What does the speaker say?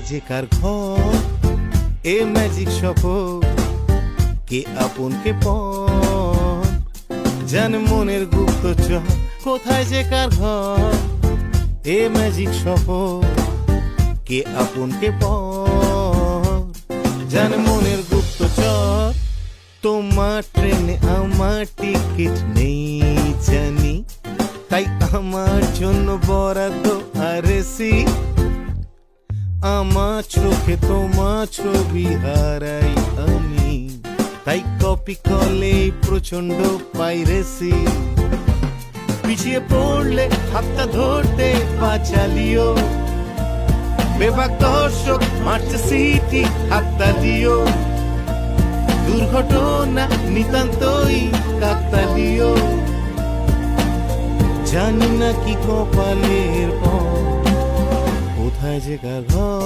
যে কার ঘর a magic শপথ, কে আপন কে পর জানে মনের গুপ্তচর, কোথায় যে কার ঘর এ ম্যাজিক শপথ, কে আপন কে পর জানে মনের গুপ্তচর। তোমার ট্রেনে আমার টিকিট নেই জানি, তাই আমার জন্য বরাদ্দ আর সিট। আমার চোখে তোমার ছবি হারাই আমি, তাই কপি কলে প্রচন্ড পাইরেসি। পিছিয়ে পড়লে হাতটা ধরতে পা চালিও, বেবাক দর্শক মারছে সিটি হাতটা দিও। দুর্ঘটনা নিতান্তই কাকতালীয়, জানি না কি কপালের পর কোথায় যে কার ঘর।